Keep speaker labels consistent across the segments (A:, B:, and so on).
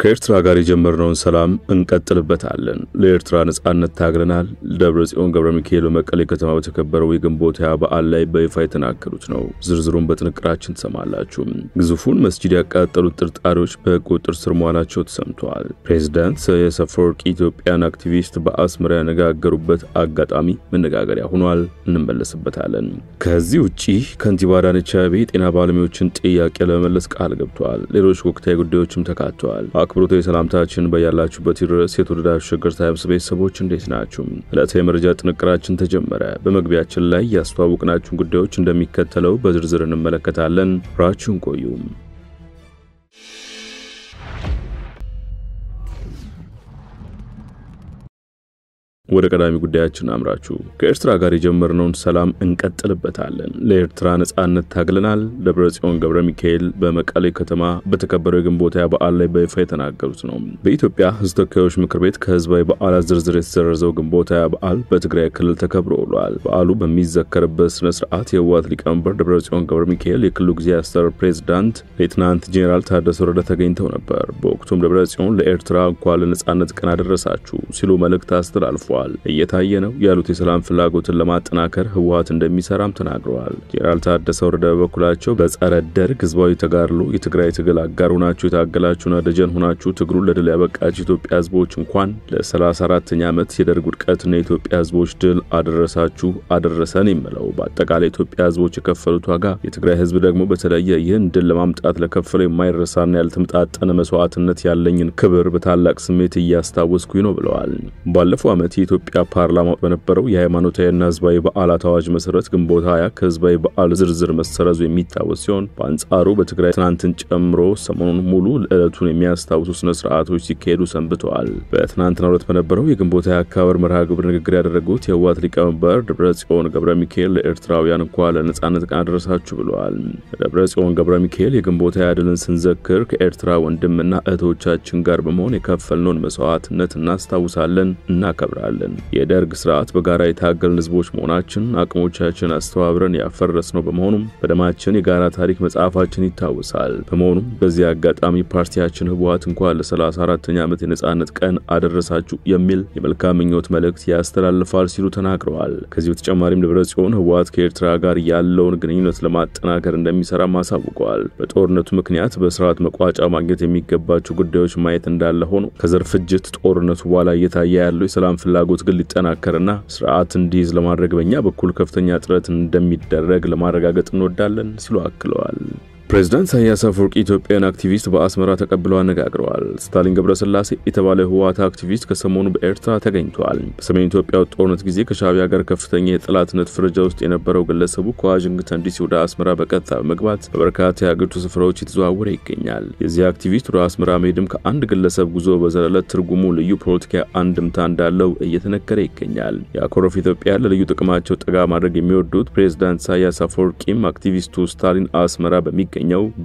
A: ከኤርትራ ጋር የጀመርነውን ሰላም እንቀጥልበታለን። ለኤርትራ ነጻነት ታግለናል። ደብረጽዮን ገብረሚካኤል በመቀሌ ከተማ በተከበረው የግንቦት በዓል ላይ በይፋ የተናገሩት ነው። ዝርዝሩን በጥንቅራችን ተሰማላችሁ። ግዙፉን መስጂድ ያቃጠሉት ጥርጣሪዎች በቁጥጥር ስር መዋላቸው ተሰምቷል። ፕሬዝዳንት ኢሳያስ አፈወርቂ ኢትዮጵያን አክቲቪስት በአስመራ ያነጋገሩበት አጋጣሚ መነጋገሪያ ሆኗል። እንመለስበታለን። ከዚህ ውጪ ከንቲባ አዳነች አቤቤ የጤና ባለሙያዎችን ጥያቄ ለመመለስ ቃል ገብተዋል። ሌሎች ወቅታዊ ጉዳዮችም ተካተዋል። አክብሮታዊ ሰላምታችን በያላችሁበት ይድረስ። የተወደዳችሁ ሸገር ታይምስ ቤተሰቦች እንዴት ናችሁ? ዕለታዊ መረጃ ጥንቅራችን ተጀመረ። በመግቢያችን ላይ ያስተዋወቅናችሁን ጉዳዮች እንደሚከተለው በዝርዝር እንመለከታለን። አብራችሁን ቆዩ። ወደ ቀዳሚ ጉዳያችን አምራችሁ ከኤርትራ ጋር የጀመርነውን ሰላም እንቀጥልበታለን። ለኤርትራ ነጻነት ታግለናል። ደብረጽዮን ገብረሚካኤል በመቀሌ ከተማ በተከበረው የግንቦት በዓል ላይ በይፋ የተናገሩት ነው። በኢትዮጵያ ሕዝብ ተወካዮች ምክር ቤት ከህዝባዊ በዓላት ዝርዝር የተሰረዘው ግንቦት በዓል በትግራይ ክልል ተከብሮ ውሏል። በዓሉ በሚዘከርበት ስነ ስርዓት የህወሓት ሊቀመንበር ደብረጽዮን ገብረሚካኤል፣ የክልሉ ጊዜያዊ አስተዳደር ፕሬዝዳንት ሌተናንት ጄኔራል ታደሰ ወረደ ተገኝተው ነበር። በወቅቱም ደብረጽዮን ለኤርትራ እንኳን ለነጻነት ቀን አደረሳችሁ ሲሉ መልእክት አስተላልፈዋል። እየታየ ነው ያሉት የሰላም ፍላጎትን ለማጠናከር ህወሓት እንደሚሰራም ተናግረዋል። ጄኔራል ታደሰ ወረደ በኩላቸው በጸረ ደርግ ህዝባዊ ተጋድሎ የትግራይ ትግል አጋር ሆናችሁ የታገላችሁና ደጀን ሆናችሁ ትግሩን ለድል ያበቃችሁ ኢትዮጵያ ህዝቦች እንኳን ለ34ኛ ዓመት የደርግ ውድቀትና የኢትዮጵያ ህዝቦች ድል አደረሳችሁ አደረሰን ይመለው። በአጠቃላይ ኢትዮጵያ ህዝቦች የከፈሉት ዋጋ የትግራይ ህዝብ ደግሞ በተለየ ይህን ድል ለማምጣት ለከፈለው የማይረሳና ያልተመጣጠነ መስዋዕትነት ያለኝን ክብር በታላቅ ስሜት እያስታወስኩኝ ነው ብለዋል። ባለፈው ዓመት የኢትዮጵያ ፓርላማ በነበረው የሃይማኖታዊና ህዝባዊ በዓላት አዋጅ መሰረት ግንቦት 20 ከህዝባዊ በዓል ዝርዝር መሰረዙ የሚታወስ ሲሆን በአንጻሩ በትግራይ ትናንትን ጨምሮ ሰሞኑን ሙሉ ዕለቱን የሚያስታውሱ ስነ ስርዓቶች ሲካሄዱ ሰንብተዋል። በትናንትናው ዕለት በነበረው የግንቦት 20 አከባበር መርሃ ግብር ንግግር ያደረጉት የህወሓት ሊቀመንበር ደብረጽዮን ገብረሚካኤል ለኤርትራውያን እንኳን ለነጻነት ቀን አደረሳችሁ ብለዋል። ደብረጽዮን ገብረሚካኤል የግንቦት 20 ድልን ስንዘክር ከኤርትራ ወንድምና እህቶቻችን ጋር በመሆን የከፈልነውን መስዋዕትነት እናስታውሳለን፣ እናከብራለን። የደርግ ስርዓት በጋራ የታገልን ህዝቦች መሆናችን አቅሞቻችን አስተባብረን ያፈረስነው በመሆኑም በደማችን የጋራ ታሪክ መጻፋችን ይታወሳል። በመሆኑም በዚህ አጋጣሚ ፓርቲያችን ህወሓት እንኳን ለ34ኛ ዓመት የነጻነት ቀን አደረሳችሁ የሚል የመልካም ምኞት መልእክት ያስተላልፋል ሲሉ ተናግረዋል። ከዚህ በተጨማሪም ደብረጽዮን ህወሓት ከኤርትራ ጋር ያለውን ግንኙነት ለማጠናከር እንደሚሰራ ማሳውቀዋል። በጦርነቱ ምክንያት በስርዓት መቋጫ ማግኘት የሚገባቸው ጉዳዮች ማየት እንዳለ ሆኖ ከዘር ፍጅት ጦርነቱ በኋላ እየታየ ያለው የሰላም ፍላጎት ግን ሊጠናከርና ስርዓት እንዲይዝ ለማድረግ በእኛ በኩል ከፍተኛ ጥረት እንደሚደረግ ለማረጋገጥ እንወዳለን ሲሉ አክለዋል። ፕሬዝዳንት ኢሳያስ አፈወርቂ ኢትዮጵያን አክቲቪስት በአስመራ ተቀብለው አነጋግረዋል። ስታሊን ገብረስላሴ የተባለ ህወሓት አክቲቪስት ከሰሞኑ በኤርትራ ተገኝቷል። በሰሜን ኢትዮጵያ ጦርነት ጊዜ ከሻዕቢያ ጋር ከፍተኛ የጠላትነት ፍረጃ ውስጥ የነበረው ግለሰቡ ከዋሽንግተን ዲሲ ወደ አስመራ በቀጥታ በመግባት በበርካታ የሀገሪቱ ስፍራዎች የተዘዋወረ ይገኛል። የዚህ አክቲቪስት ወደ አስመራ መሄድም ከአንድ ግለሰብ ጉዞ በዘለለ ትርጉሙ ልዩ ፖለቲካዊ አንድምታ እንዳለው እየተነገረ ይገኛል። የአኮረፍ ኢትዮጵያ ለልዩ ጥቅማቸው ጠጋ ማድረግ የሚወዱት ፕሬዝዳንት ኢሳያስ አፈወርቂም አክቲቪስቱ ስታሊን አስመራ በሚገኘው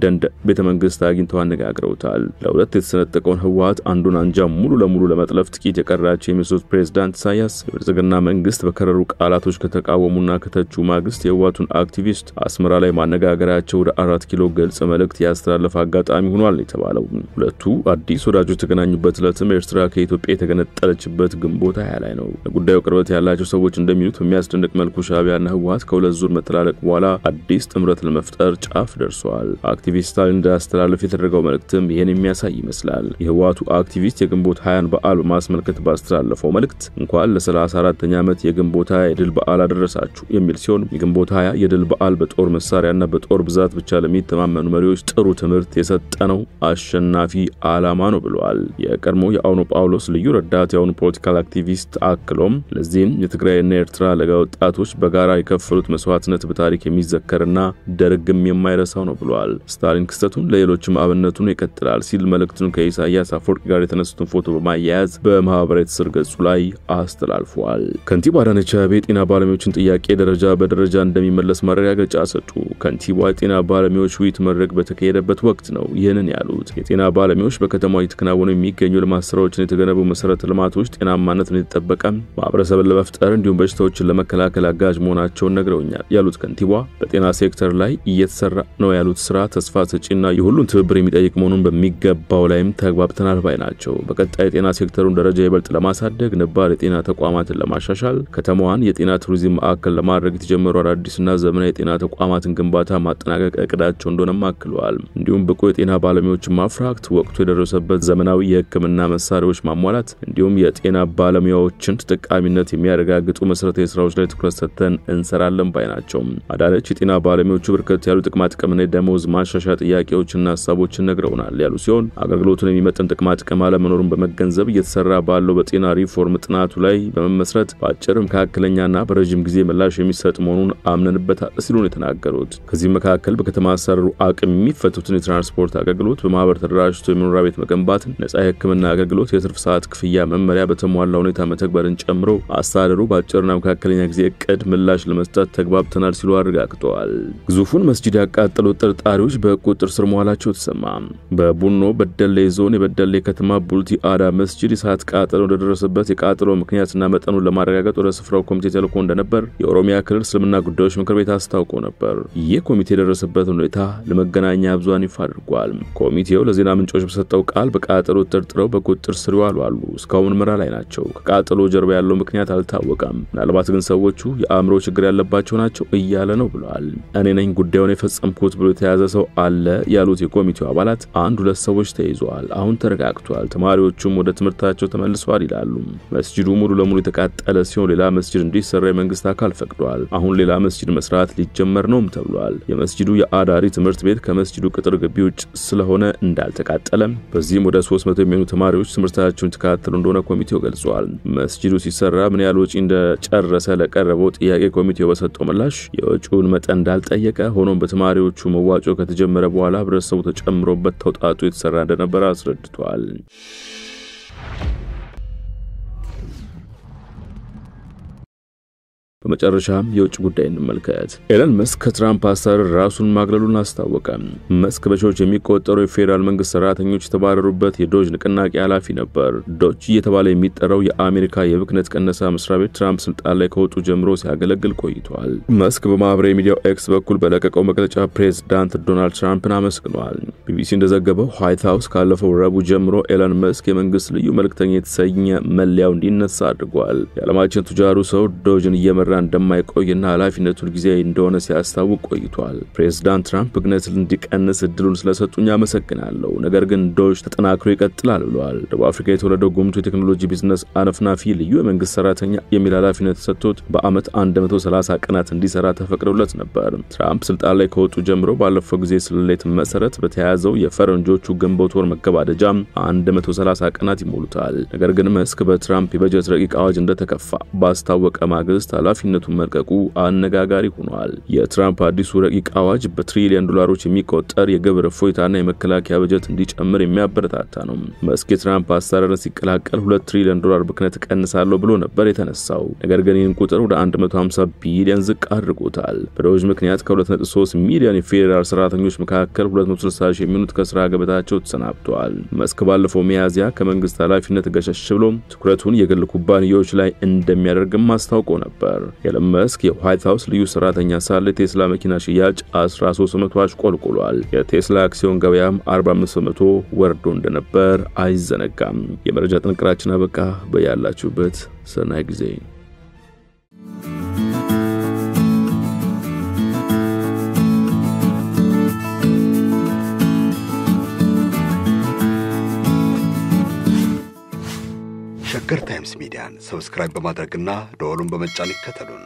A: ደንደ ቤተመንግስት አግኝተው አነጋግረውታል። ለሁለት የተሰነጠቀውን ህወሓት አንዱን አንጃ ሙሉ ለሙሉ ለመጥለፍ ጥቂት የቀራቸው የሚመስሉት ፕሬዝዳንት ኢሳያስ የብልጽግና መንግስት በከረሩ ቃላቶች ከተቃወሙና ከተቹ ማግስት የህወሓቱን አክቲቪስት አስመራ ላይ ማነጋገራቸው ወደ 4 ኪሎ ግልጽ መልእክት ያስተላለፈ አጋጣሚ ሆኗል የተባለው። ሁለቱ አዲስ ወዳጆች የተገናኙበት ዕለትም ኤርትራ ከኢትዮጵያ የተገነጠለችበት ግንቦት 20 ላይ ነው። ለጉዳዩ ቅርበት ያላቸው ሰዎች እንደሚሉት በሚያስደንቅ መልኩ ሻዕቢያና ህወሓት ከሁለት ዙር መተላለቅ በኋላ አዲስ ጥምረት ለመፍጠር ጫፍ ደርሷል። አክቲቪስት ስታሊን እንዳስተላለፈ የተደረገው መልእክትም ይሄን የሚያሳይ ይመስላል። የህወሓቱ አክቲቪስት የግንቦት 20 በዓል በማስመልከት ባስተላለፈው መልእክት እንኳን ለ34ኛ ዓመት የግንቦት 20 የድል በዓል አደረሳችሁ የሚል ሲሆን የግንቦት 20 የድል በዓል በጦር መሳሪያና በጦር ብዛት ብቻ ለሚተማመኑ መሪዎች ጥሩ ትምህርት የሰጠ ነው፣ አሸናፊ ዓላማ ነው ብለዋል። የቀድሞ የአቡነ ጳውሎስ ልዩ ረዳት የአሁኑ ፖለቲካል አክቲቪስት አክሎም ለዚህም የትግራይና ኤርትራ ለጋ ወጣቶች በጋራ የከፈሉት መስዋዕትነት በታሪክ የሚዘከርና ደርግም የማይረሳው ነው ብሏል። ስታሊን ክስተቱን ለሌሎችም አብነቱን ይቀጥላል ሲል መልእክቱን ከኢሳያስ አፈወርቂ ጋር የተነሱትን ፎቶ በማያያዝ በማህበራዊ ትስስር ገጹ ላይ አስተላልፏል። ከንቲባ አዳነች አቤቤ የጤና ባለሙያዎችን ጥያቄ ደረጃ በደረጃ እንደሚመለስ ማረጋገጫ ሰጡ። ከንቲባ የጤና ባለሙያዎች ውይይት መድረክ በተካሄደበት ወቅት ነው ይህንን ያሉት። የጤና ባለሙያዎች በከተማው የተከናወኑ የሚገኙ ልማት ስራዎችን የተገነቡ መሰረተ ልማቶች ጤናማነትን የተጠበቀ ማህበረሰብን ለመፍጠር እንዲሁም በሽታዎችን ለመከላከል አጋዥ መሆናቸውን ነግረውኛል ያሉት ከንቲባ በጤና ሴክተር ላይ እየተሰራ ነው ያሉት ስራ ተስፋ ሰጪና የሁሉን ትብብር የሚጠይቅ መሆኑን በሚገባው ላይም ተግባብተናል ባይ ናቸው። በቀጣይ የጤና ሴክተሩን ደረጃ ይበልጥ ለማሳደግ ነባር የጤና ተቋማትን ለማሻሻል ከተማዋን የጤና ቱሪዝም ማዕከል ለማድረግ የተጀመሩ አዳዲስና ዘመናዊ የጤና ተቋማትን ግንባታ ማጠናቀቅ እቅዳቸው እንደሆነም አክለዋል። እንዲሁም ብቁ የጤና ባለሙያዎችን ማፍራት፣ ወቅቱ የደረሰበት ዘመናዊ የሕክምና መሳሪያዎች ማሟላት እንዲሁም የጤና ባለሙያዎችን ተጠቃሚነት የሚያረጋግጡ መሰረታዊ ስራዎች ላይ ትኩረት ሰጥተን እንሰራለን ባይ ናቸው። አዳነች የጤና ባለሙያዎቹ በርከት ያሉ ጥቅማ ጥቅምና ደሞዝ ማሻሻያ ጥያቄዎችና ሐሳቦችን ነግረውናል ያሉ ሲሆን አገልግሎቱን የሚመጥን ጥቅማ ጥቅም አለመኖሩን በመገንዘብ እየተሰራ ባለው በጤና ሪፎርም ጥናቱ ላይ በመመስረት በአጭር መካከለኛና በረጅም ጊዜ ምላሽ የሚሰጥ መሆኑን አምነንበታል ሲሉ ነው የተናገሩት። ከዚህ መካከል በከተማ አሰራሩ አቅም የሚፈቱትን የትራንስፖርት አገልግሎት በማህበር ተደራጅቶ የመኖሪያ ቤት መገንባት፣ ነፃ የሕክምና አገልግሎት፣ የትርፍ ሰዓት ክፍያ መመሪያ በተሟላ ሁኔታ መተግበርን ጨምሮ አስተዳደሩ በአጭርና መካከለኛ ጊዜ እቅድ ምላሽ ለመስጠት ተግባብተናል ሲሉ አረጋግጠዋል። ግዙፉን መስጂድ ያቃጠሉት ተጠርጣሪዎች በቁጥጥር ስር መዋላቸው ተሰማ። በቡኖ በደሌ ዞን የበደሌ ከተማ ቡልቲ አዳ መስጂድ የእሳት ቃጠሎ እንደደረሰበት የቃጠሎ ምክንያትና መጠኑን ለማረጋገጥ ወደ ስፍራው ኮሚቴ ተልኮ እንደነበር የኦሮሚያ ክልል እስልምና ጉዳዮች ምክር ቤት አስታውቆ ነበር። ይህ ኮሚቴ የደረሰበት ሁኔታ ለመገናኛ ብዙሃን ይፋ አድርጓል። ኮሚቴው ለዜና ምንጮች በሰጠው ቃል በቃጠሎ ተጠርጥረው በቁጥጥር ስር ዋሉ። እስካሁን ምርመራ ላይ ናቸው። ከቃጠሎ ጀርባ ያለው ምክንያት አልታወቀም። ምናልባት ግን ሰዎቹ የአእምሮ ችግር ያለባቸው ናቸው እያለ ነው ብለዋል። እኔ ነኝ ጉዳዩን የፈጸምኩት ብሎ የተያዘ ሰው አለ ያሉት የኮሚቴው አባላት አንድ ሁለት ሰዎች ተይዘዋል፣ አሁን ተረጋግቷል፣ ተማሪዎቹም ወደ ትምህርታቸው ተመልሰዋል ይላሉ። መስጂዱ ሙሉ ለሙሉ የተቃጠለ ሲሆን ሌላ መስጂድ እንዲሰራ የመንግስት አካል ፈቅዷል። አሁን ሌላ መስጂድ መስራት ሊጀመር ነውም ተብሏል። የመስጂዱ የአዳሪ ትምህርት ቤት ከመስጂዱ ቅጥር ግቢ ውጭ ስለሆነ እንዳልተቃጠለ፣ በዚህም ወደ 300 የሚሆኑ ተማሪዎች ትምህርታቸውን ተካተሉ እንደሆነ ኮሚቴው ገልጿል። መስጂዱ ሲሰራ ምን ያህል ወጪ እንደጨረሰ ለቀረበው ጥያቄ ኮሚቴው በሰጠው ምላሽ የወጪውን መጠን እንዳልጠየቀ፣ ሆኖም በተማሪዎቹ መዋጮ ከተጀመረ በኋላ ህብረተሰቡ ተጨምሮበት ተውጣጡ የተሰራ እንደነበር አስረድቷል። በመጨረሻም የውጭ ጉዳይ እንመልከት። ኤለን መስክ ከትራምፕ አስተዳደር ራሱን ማግለሉን አስታወቀ። መስክ በሺዎች የሚቆጠሩ የፌደራል መንግስት ሰራተኞች የተባረሩበት የዶጅ ንቅናቄ ኃላፊ ነበር። ዶጅ እየተባለ የሚጠራው የአሜሪካ የብክነት ቀነሳ መስሪያ ቤት ትራምፕ ስልጣን ላይ ከወጡ ጀምሮ ሲያገለግል ቆይቷል። መስክ በማህበራዊ ሚዲያው ኤክስ በኩል በለቀቀው መግለጫ ፕሬዝዳንት ዶናልድ ትራምፕን አመስግኗል። ቢቢሲ እንደዘገበው ዋይት ሃውስ ካለፈው ረቡዕ ጀምሮ ኤለን መስክ የመንግስት ልዩ መልእክተኛ የተሰኘ መለያው እንዲነሳ አድርጓል። የዓለማችን ቱጃሩ ሰው ዶጅን እየመራ እንደማይቆይና ኃላፊነቱን ጊዜያዊ እንደሆነ ሲያስታውቅ ቆይቷል። ፕሬዝዳንት ትራምፕ ብክነትን እንዲቀንስ እድሉን ስለሰጡኝ አመሰግናለሁ፣ ነገር ግን ዶጅ ተጠናክሮ ይቀጥላል ብለዋል። ደቡብ አፍሪካ የተወለደው ጉምቱ የቴክኖሎጂ ቢዝነስ አነፍናፊ ልዩ የመንግስት ሰራተኛ የሚል ኃላፊነት ተሰጥቶት በአመት 130 ቀናት እንዲሰራ ተፈቅዶለት ነበር። ትራምፕ ስልጣን ላይ ከወጡ ጀምሮ ባለፈው ጊዜ ስሌት መሰረት በተያያዘው የፈረንጆቹ ግንቦት ወር መገባደጃ 130 ቀናት ይሞሉታል። ነገር ግን መስክ በትራምፕ የበጀት ረቂቅ አዋጅ እንደተከፋ ባስታወቀ ማግስት ኃላፊነቱን መልቀቁ አነጋጋሪ ሆኗል። የትራምፕ አዲሱ ረቂቅ አዋጅ በትሪሊየን ዶላሮች የሚቆጠር የግብር እፎይታና የመከላከያ በጀት እንዲጨምር የሚያበረታታ ነው። መስክ የትራምፕ አስተዳደርን ሲቀላቀል 2 ትሪሊየን ዶላር ብክነት ቀንሳለሁ ብሎ ነበር የተነሳው። ነገር ግን ይህን ቁጥር ወደ 150 ቢሊዮን ዝቅ አድርጎታል። በዶጅ ምክንያት ከ2.3 ሚሊዮን የፌዴራል ሰራተኞች መካከል 260 ሺህ የሚሆኑት ከስራ ገበታቸው ተሰናብተዋል። መስክ ባለፈው ሚያዝያ ከመንግስት ኃላፊነት ገሸሽ ብሎ ትኩረቱን የግል ኩባንያዎች ላይ እንደሚያደርግም አስታውቆ ነበር። ኤለን መስክ የዋይት ሃውስ ልዩ ሰራተኛ ሳለ ቴስላ መኪና ሽያጭ 13% አሽቆልቁሏል። የቴስላ አክሲዮን ገበያም 45% ወርዶ እንደነበር አይዘነጋም። የመረጃ ጥንቅራችን አበቃ። በያላችሁበት ሰናይ ጊዜ።
B: ሸገር ታይምስ ሚዲያን ሰብስክራይብ በማድረግና ደወሉን በመጫን ይከተሉን።